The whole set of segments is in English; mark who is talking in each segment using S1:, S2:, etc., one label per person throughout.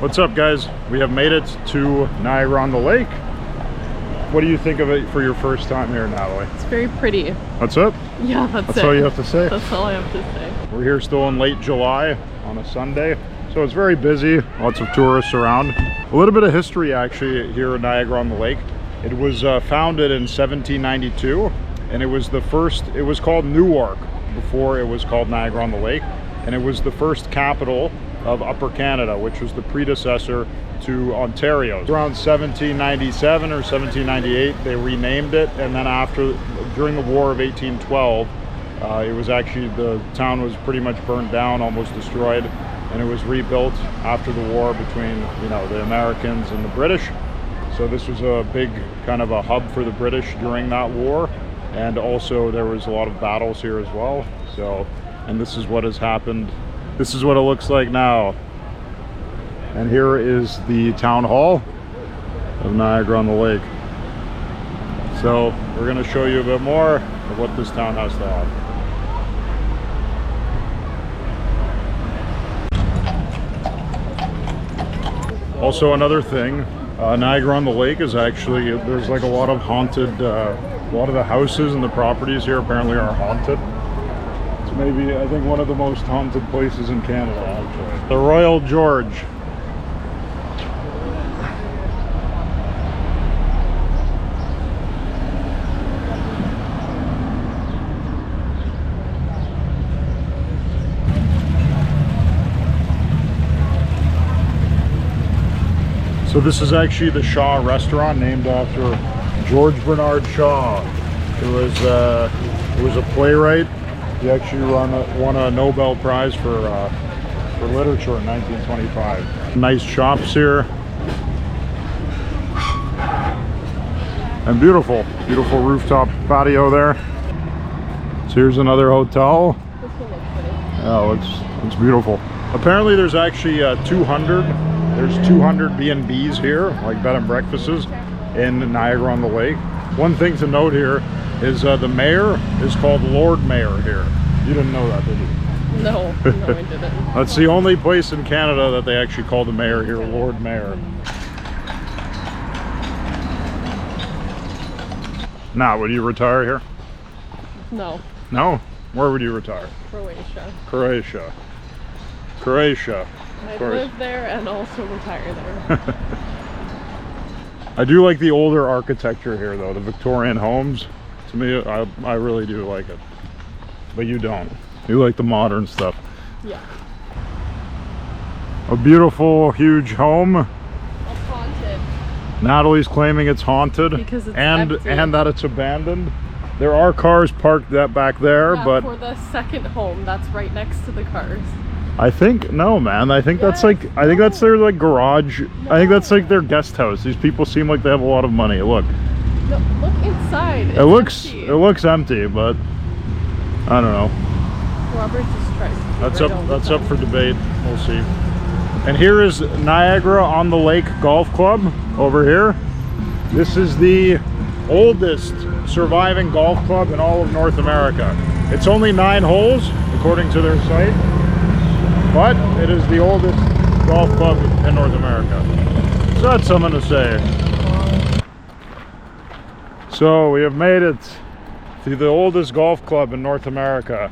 S1: What's up, guys? We have made it to Niagara-on-the-Lake. What do you think of it for your first time here, Natalie?
S2: It's very pretty.
S1: That's it?
S2: Yeah, that's it.
S1: all you have to say?
S2: That's all I have to say.
S1: We're here still in late July on a Sunday, so it's very busy, lots of tourists around. A little bit of history actually here in Niagara-on-the-Lake. It was founded in 1792, and it was called Newark before it was called Niagara-on-the-Lake, and it was the first capital of Upper Canada, which was the predecessor to Ontario. Around 1797 or 1798 they renamed it, and then during the War of 1812 it was actually, the town was pretty much burned down, almost destroyed, and it was rebuilt after the war between the Americans and the British. So this was a big kind of a hub for the British during that war, and also there was a lot of battles here as well. So, and this is what has happened. This is what it looks like now. And here is the town hall of Niagara-on-the-Lake. So we're going to show you a bit more of what this town has to offer. Also, another thing, Niagara-on-the-Lake is actually, there's like a lot of haunted, a lot of the houses and the properties here apparently are haunted. It's maybe, I think, one of the most haunted places in Canada, actually. The Royal George. So this is actually the Shaw restaurant, named after George Bernard Shaw, who was a playwright. He actually won a Nobel Prize for literature in 1925. Nice shops here, and beautiful rooftop patio there. So here's another hotel. Oh, it's beautiful. Apparently there's actually 200 B&Bs here, like bed and breakfasts in Niagara-on-the-Lake. One thing to note here is the mayor is called Lord Mayor here. You didn't know that, did you?
S2: No, I didn't.
S1: That's the only place in Canada that they actually call the mayor here Lord Mayor. Now, would you retire here?
S2: No.
S1: No? Where would you retire?
S2: Croatia.
S1: Croatia.
S2: I'd live there and also retire there.
S1: I do like the older architecture here, though, the Victorian homes. To me, I really do like it. But you don't. You like the modern stuff.
S2: Yeah.
S1: A beautiful, huge home.
S2: It's haunted.
S1: Natalie's claiming it's haunted.
S2: Because it's
S1: empty. And that it's abandoned. There are cars parked back there,
S2: yeah,
S1: but...
S2: for the second home that's right next to the cars.
S1: I think, no man, I think that's like, I think that's their like garage. No. I think that's like their guest house. These people seem like they have a lot of money. Look.
S2: No, look inside.
S1: It looks empty, but I don't know.
S2: Robert just tries to
S1: That's up for debate. We'll see. And here is Niagara-on-the-Lake Golf Club over here. This is the oldest surviving golf club in all of North America. It's only 9 holes according to their site, but it is the oldest golf club in North America. So that's something to say. So we have made it to the oldest golf club in North America.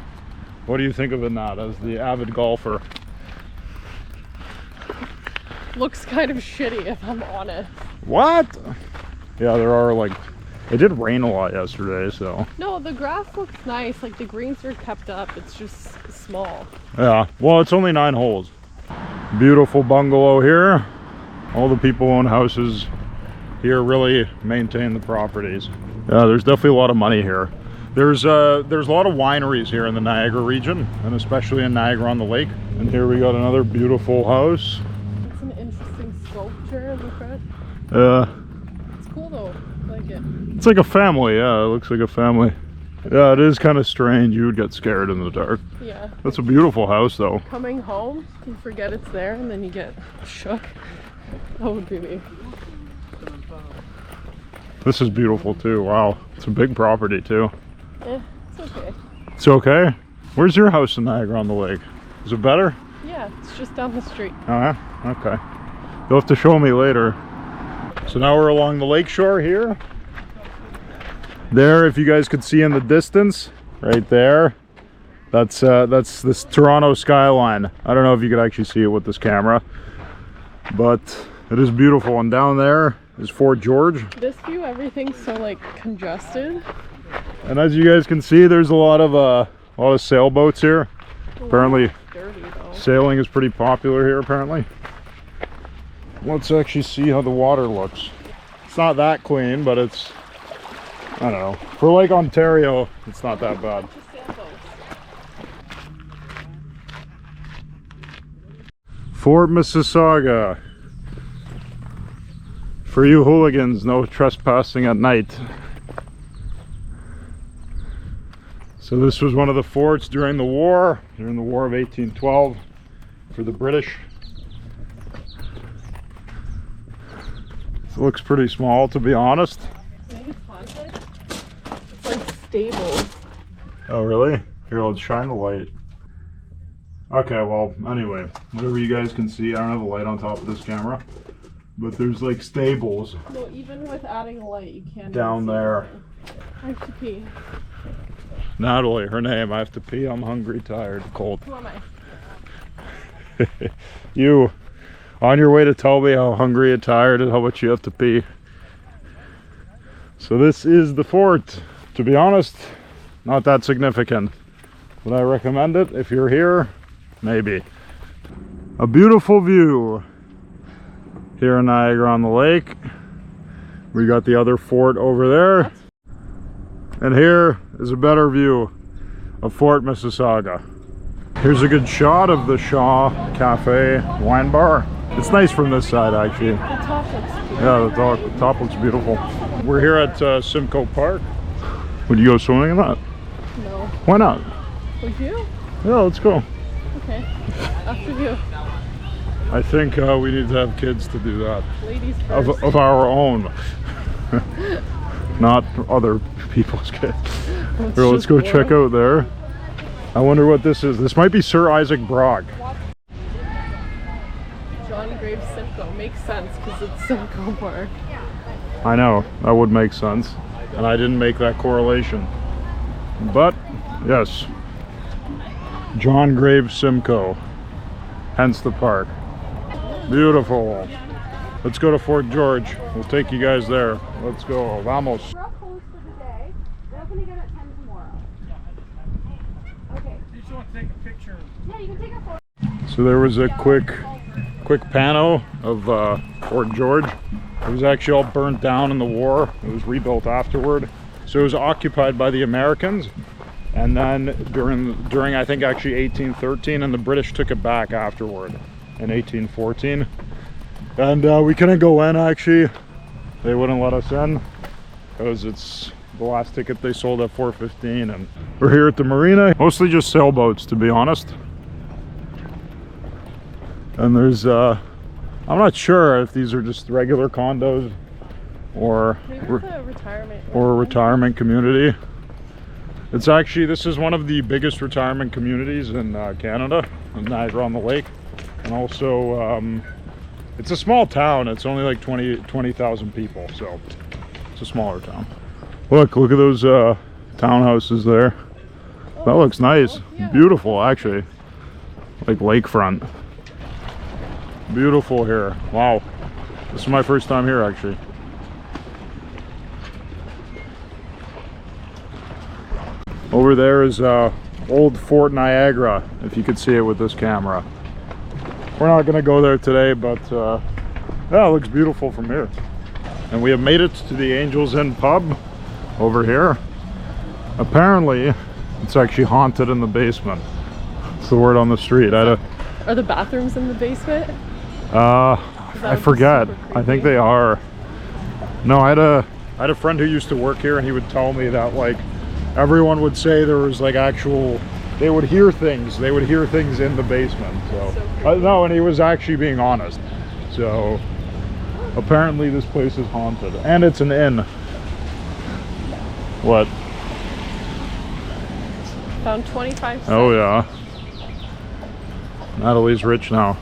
S1: What do you think of it, Nat, as the avid golfer?
S2: Looks kind of shitty, if I'm honest.
S1: What? Yeah, there are like, it did rain a lot yesterday, so.
S2: No, the grass looks nice. Like the greens are kept up. It's just small.
S1: Yeah, well, it's only 9 holes. Beautiful bungalow here. All the people who own houses here really maintain the properties. Yeah, there's definitely a lot of money here. There's a lot of wineries here in the Niagara region, and especially in Niagara-on-the-Lake. And here we got another beautiful house.
S2: It's an interesting sculpture in the front.
S1: Yeah.
S2: It's cool though. I like it.
S1: It's like a family, yeah, it looks like a family. Yeah, it is kind of strange. You would get scared in the dark.
S2: Yeah.
S1: That's a beautiful house, though.
S2: Coming home, you forget it's there, and then you get shook. That would be me.
S1: This is beautiful, too. Wow. It's a big property, too.
S2: Yeah, it's okay.
S1: It's okay? Where's your house in Niagara-on-the-Lake? Is it better?
S2: Yeah, it's just down the street.
S1: Oh, yeah? Okay. You'll have to show me later. So now we're along the lake shore here. There, if you guys could see in the distance, right there, that's this Toronto skyline. I don't know if you could actually see it with this camera, but it is beautiful. And down there is Fort George.
S2: This view, everything's so like congested.
S1: And as you guys can see, there's a lot of sailboats here. Apparently,
S2: Dirty, though.
S1: sailing is pretty popular here, apparently. Let's actually see how the water looks. It's not that clean, but it's, I don't know. For Lake Ontario, it's not that bad. Fort Mississauga. For you hooligans, no trespassing at night. So this was one of the forts during the War of 1812 for the British. It looks pretty small, to be honest.
S2: Maybe it's haunted? It's like stables.
S1: Oh really? Here, let's shine the light. Okay, well, anyway, whatever you guys can see, I don't have a light on top of this camera, but there's like stables.
S2: No, even with adding a light, you can't.
S1: Down there.
S2: I have to pee.
S1: Natalie, her name. I have to pee. I'm hungry, tired, cold.
S2: Who am I?
S1: You, on your way to tell me how hungry and tired and how much you have to pee. So this is the fort. To be honest, not that significant. Would I recommend it if you're here? Maybe. A beautiful view here in Niagara-on-the-Lake. We got the other fort over there. And here is a better view of Fort Mississauga. Here's a good shot of the Shaw Cafe wine bar. It's nice from this side, actually.
S2: The top looks beautiful.
S1: Yeah, the top looks beautiful. We're here at Simcoe Park. Would you go swimming in that?
S2: No.
S1: Why not?
S2: Would you?
S1: Yeah, let's go.
S2: Okay. After you.
S1: I think we need to have kids to do that.
S2: Ladies first.
S1: Of our own. Not other people's kids. Here, let's go check out there. I wonder what this is. This might be Sir Isaac Brock.
S2: John Graves Simcoe. Makes sense because it's Simcoe Park.
S1: I know, that would make sense. And I didn't make that correlation. But, yes. John Graves Simcoe. Hence the park. Beautiful. Let's go to Fort George. We'll take you guys there. Let's go. Vamos.
S3: We're all closed for the day. We're opening it at 10 tomorrow. Okay.
S4: You just want to take a picture.
S3: Yeah, you can take a photo.
S1: So there was a quick pano of Fort George. It was actually all burnt down in the war. It was rebuilt afterward. So it was occupied by the Americans. And then during I think actually 1813, and the British took it back afterward in 1814. And we couldn't go in, actually. They wouldn't let us in because it's the last ticket they sold at $4.15. And we're here at the marina. Mostly just sailboats, to be honest. And there's I'm not sure if these are just regular condos or
S2: Maybe it's a retirement.
S1: or a retirement community. It's actually, this is one of the biggest retirement communities in Canada, in Niagara-on-the-Lake. And also, it's a small town. It's only like 20,000 people, so it's a smaller town. Look at those townhouses there. That looks nice. Beautiful, actually. Like lakefront. Beautiful here. Wow. This is my first time here, actually. Over there is old Fort Niagara, if you could see it with this camera. We're not going to go there today, but yeah, it looks beautiful from here. And we have made it to the Angels Inn pub over here. Apparently, it's actually haunted in the basement. It's the word on the street.
S2: Are the bathrooms in the basement?
S1: I forget. I think they are. No, I had a friend who used to work here, and he would tell me that like everyone would say there was like actual, they would hear things. They would hear things in the basement. So no, and he was actually being honest. So apparently this place is haunted, and it's an inn. What?
S2: Found 25 cents.
S1: Oh yeah. Natalie's rich now.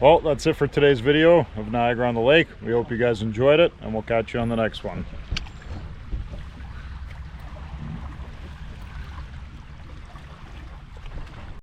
S1: Well, that's it for today's video of Niagara-on-the-Lake. We hope you guys enjoyed it, and we'll catch you on the next one.